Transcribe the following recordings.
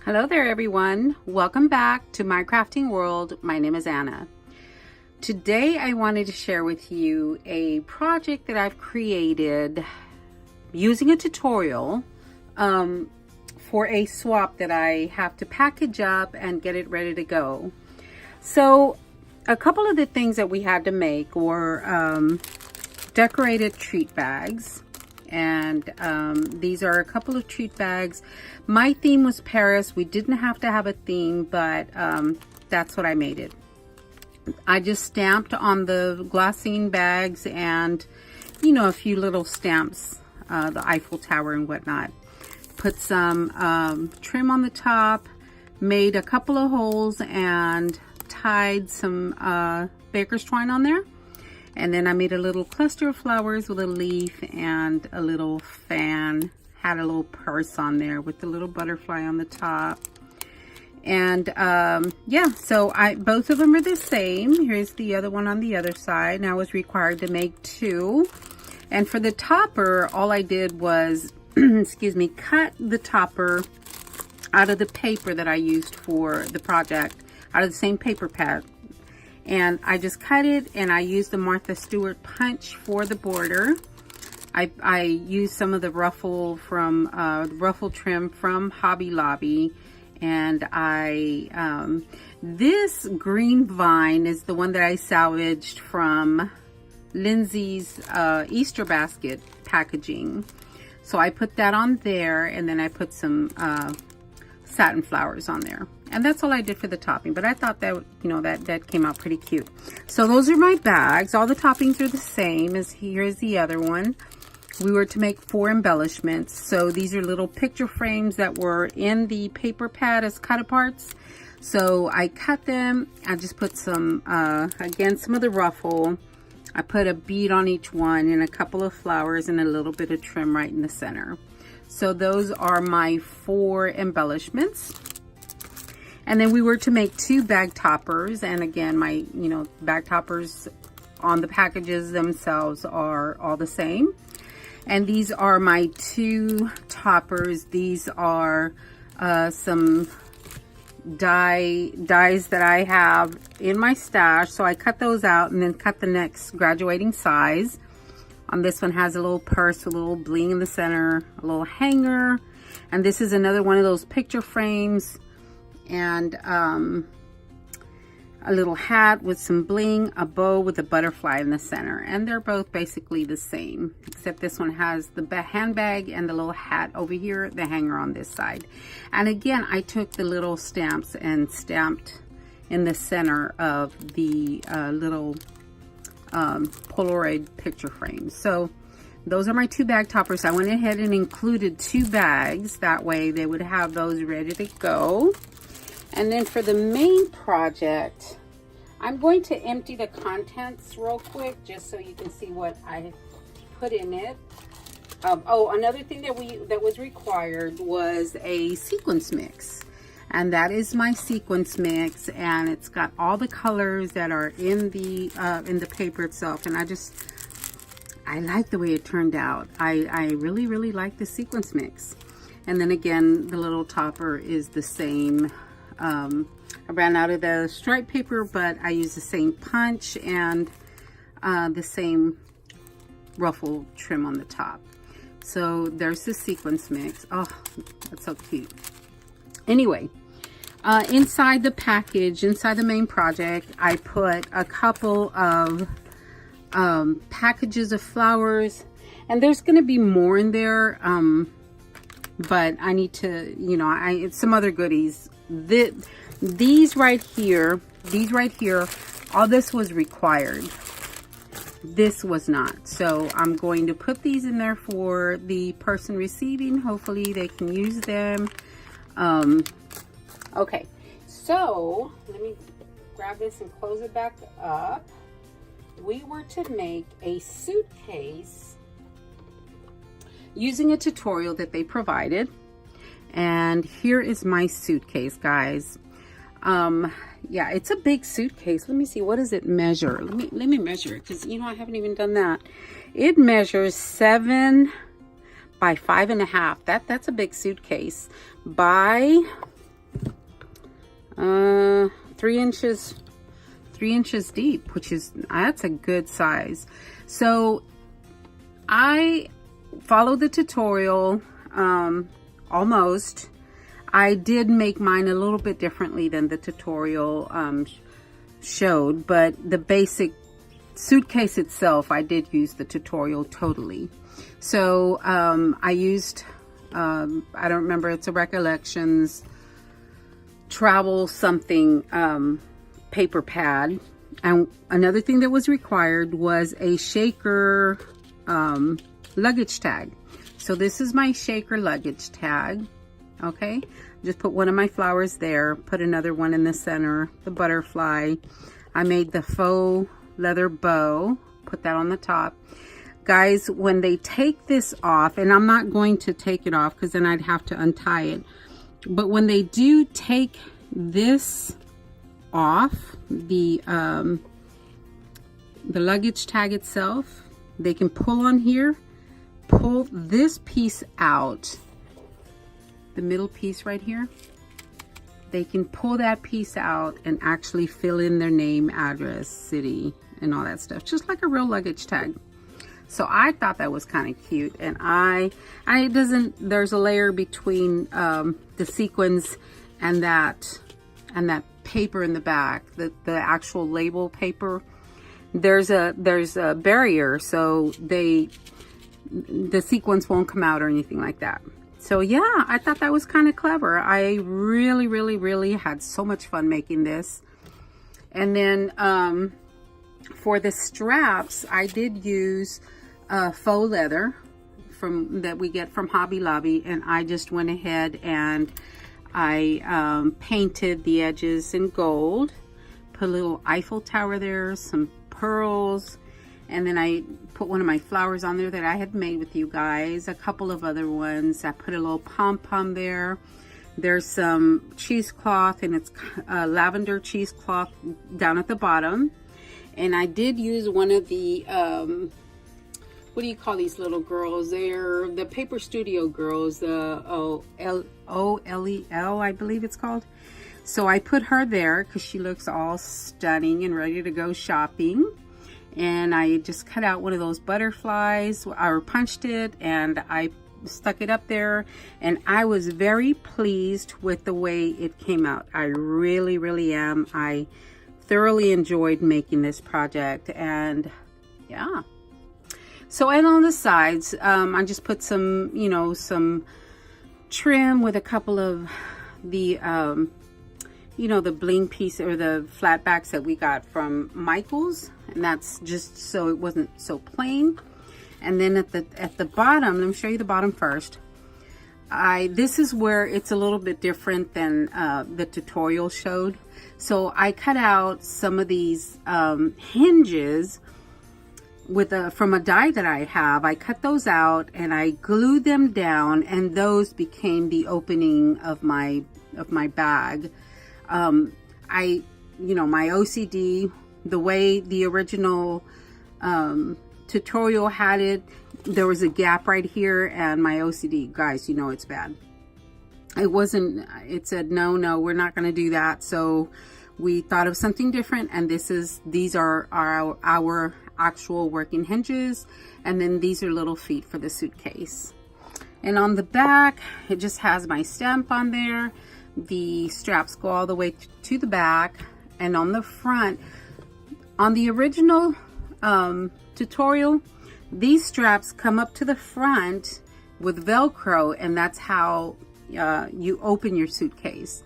Hello there everyone, welcome back to my crafting world. My name is Anna. Today I wanted to share with you a project that I've created using a tutorial for a swap that I have to package up and get it ready to go. So a couple of the things that we had to make were decorated treat bags. And these are a couple of treat bags. My theme was Paris. We didn't have to have a theme, but that's what I made it. I just stamped on the glassine bags and, you know, a few little stamps, the Eiffel Tower and whatnot. Put some trim on the top, made a couple of holes and tied some baker's twine on there. And then I made a little cluster of flowers with a leaf and a little fan. Had a little purse on there with the little butterfly on the top. And yeah, so both of them are the same. Here's the other one on the other side. Now I was required to make two. And for the topper, all I did was, excuse me, cut the topper out of the paper that I used for the project, out of the same paper pad. And I just cut it and I used the Martha Stewart punch for the border. I used some of the ruffle from ruffle trim from Hobby Lobby, and this green vine is the one that I salvaged from Lindsay's Easter basket packaging. So I put that on there, and then I put some satin flowers on there. And that's all I did for the topping, but I thought that, you know, that came out pretty cute. So those are my bags. All the toppings are the same as here's the other one. We were to make 4 embellishments. So these are little picture frames that were in the paper pad as cut aparts. So I cut them. I just put some, again, some of the ruffle. I put a bead on each one and a couple of flowers and a little bit of trim right in the center. So those are my 4 embellishments. And then we were to make 2 bag toppers. And again, my, you know, bag toppers on the packages themselves are all the same. And these are my 2 toppers. These are some dies that I have in my stash. So I cut those out and then cut the next graduating size. On this one has a little purse with a little bling in the center, a little hanger. And this is another one of those picture frames. And a little hat with some bling, a bow with a butterfly in the center. And they're both basically the same, except this one has the handbag and the little hat over here, the hanger on this side. And again, I took the little stamps and stamped in the center of the little Polaroid picture frames. So those are my 2 bag toppers. I went ahead and included 2 bags. That way they would have those ready to go. And then for the main project, I'm going to empty the contents real quick just so you can see what I put in it. Oh, another thing that was required was a sequence mix. And that is my sequence mix, and it's got all the colors that are in the paper itself. And I like the way it turned out. I really like the sequence mix. And then again, the little topper is the same. I ran out of the stripe paper, but I used the same punch and the same ruffle trim on the top. So there's the sequence mix. Oh, that's so cute. Anyway, inside the package, inside the main project, I put a couple of packages of flowers, and there's going to be more in there, but I need to, you know, some other goodies. These right here, all this was required. This was not. So I'm going to put these in there for the person receiving. Hopefully they can use them. Okay, so let me grab this and close it back up. We were to make a suitcase using a tutorial that they provided. And here is my suitcase, guys. Yeah, it's a big suitcase. Let me see, what does it measure? Let me measure it, because you know I haven't even done that. It measures 7 by 5.5. That's a big suitcase. By 3 inches deep, which is, that's a good size. So I followed the tutorial almost. I did make mine a little bit differently than the tutorial showed, but the basic suitcase itself, I did use the tutorial totally. So I used, I don't remember, it's a Recollections travel something paper pad. And another thing that was required was a shaker luggage tag. So this is my shaker luggage tag. Okay, just put one of my flowers there, put another one in the center, the butterfly. I made the faux leather bow, put that on the top. Guys, when they take this off, and I'm not going to take it off because then I'd have to untie it, but when they do take this off, the luggage tag itself, they can pull on here, pull this piece out, the middle piece right here. They can pull that piece out and actually fill in their name, address, city, and all that stuff, just like a real luggage tag. So I thought that was kind of cute, and there's a layer between the sequins and that paper in the back, the actual label paper. There's a barrier, so the sequins won't come out or anything like that. So yeah, I thought that was kind of clever. I really had so much fun making this. And then for the straps, I did use faux leather that we get from Hobby Lobby, and I just went ahead and I painted the edges in gold, put a little Eiffel Tower there, some pearls, and then I put one of my flowers on there that I had made with you guys, a couple of other ones. I put a little pom-pom there. There's some cheesecloth, and it's lavender cheesecloth down at the bottom. And I did use one of the, what do you call these little girls? They're the Paper Studio girls, the OLEL, I believe it's called. So I put her there because she looks all stunning and ready to go shopping. And I just cut out one of those butterflies, or punched it, and I stuck it up there, and I was very pleased with the way it came out. I really am. I thoroughly enjoyed making this project, and yeah. So, and on the sides, I just put some, some trim with a couple of the, the bling piece, or the flat backs that we got from Michael's, and that's just so it wasn't so plain. And then at the bottom, let me show you the bottom first. This is where it's a little bit different than the tutorial showed. So I cut out some of these hinges from a die that I have. I cut those out and I glued them down, and those became the opening of my bag. My OCD, the way the original tutorial had it, there was a gap right here, and my OCD, guys, it's bad. It said no, we're not going to do that. So we thought of something different, and these are our actual working hinges, and then these are little feet for the suitcase. And on the back, it just has my stamp on there. The straps go all the way to the back, and on the front, on the original tutorial, these straps come up to the front with Velcro, and that's how you open your suitcase.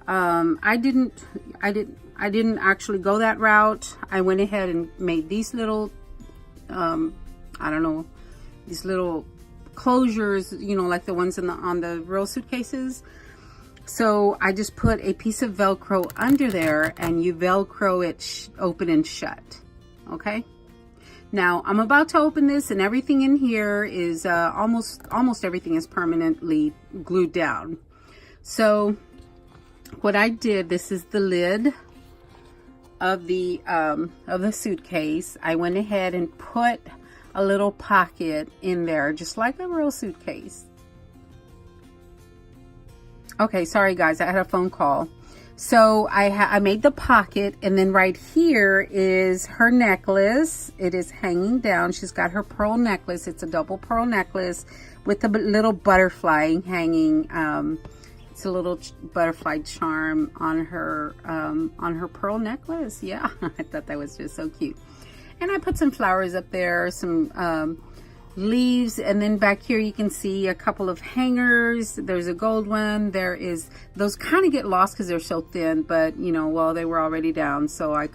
I didn't actually go that route. I went ahead and made these little these little closures, like the ones on the real suitcases. So I just put a piece of Velcro under there, and you Velcro it open and shut. Okay. Now I'm about to open this, and everything in here is almost everything is permanently glued down. So what I did, this is the lid of the suitcase. I went ahead and put a little pocket in there, just like a real suitcase. Okay, sorry guys, I had a phone call. So I made the pocket, and then right here is her necklace. It is hanging down. She's got her pearl necklace. It's a double pearl necklace with a little butterfly hanging. It's a little butterfly charm on her pearl necklace. Yeah, I thought that was just so cute. And I put some flowers up there, some leaves, and then back here you can see a couple of hangers. There's a gold one. There is, those kind of get lost because they're so thin, but you know, well, they were already down, so I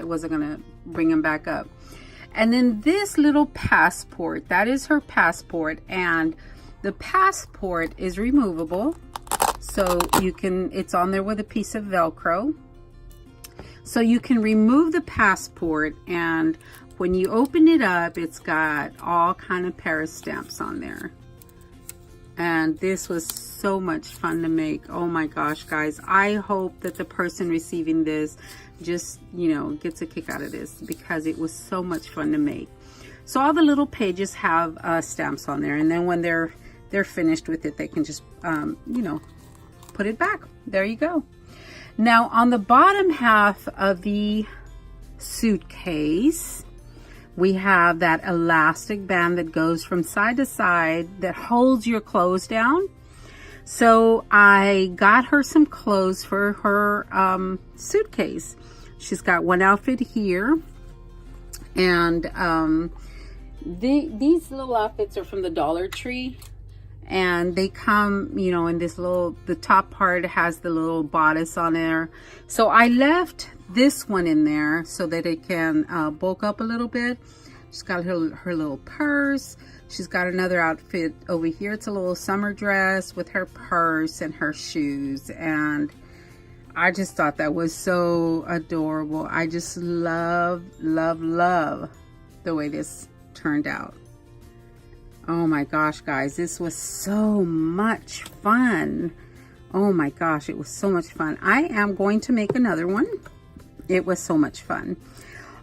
wasn't gonna bring them back up. And then this little passport, that is her passport, and the passport is removable, so you can, it's on there with a piece of Velcro, so you can remove the passport, and when you open it up, it's got all kind of Paris stamps on there. And this was so much fun to make. Oh my gosh, guys. I hope that the person receiving this just, you know, gets a kick out of this, because it was so much fun to make. So all the little pages have stamps on there. And then when they're finished with it, they can just, you know, put it back. There you go. Now on the bottom half of the suitcase, we have that elastic band that goes from side to side that holds your clothes down. So I got her some clothes for her suitcase. She's got one outfit here, and these little outfits are from the Dollar Tree, and they come, you know, in this little, the top part has the little bodice on there. So I left this one in there so that it can bulk up a little bit. She's got her little purse. She's got another outfit over here. It's a little summer dress with her purse and her shoes, and I just thought that was so adorable. I just love the way this turned out. Oh my gosh, guys, this was so much fun. Oh my gosh, it was so much fun. I am going to make another one. It was so much fun.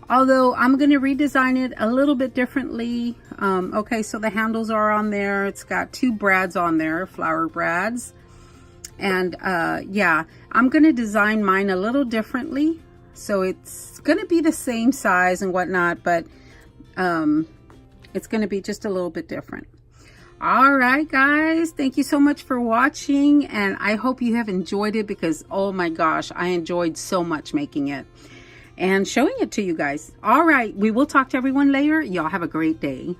Although I'm going to redesign it a little bit differently. Okay, so the handles are on there. It's got two brads on there, flower brads. And yeah, I'm going to design mine a little differently. So it's going to be the same size and whatnot, but it's going to be just a little bit different. All right, guys, thank you so much for watching, and I hope you have enjoyed it, because oh my gosh, I enjoyed so much making it and showing it to you guys. All right, we will talk to everyone later. Y'all have a great day.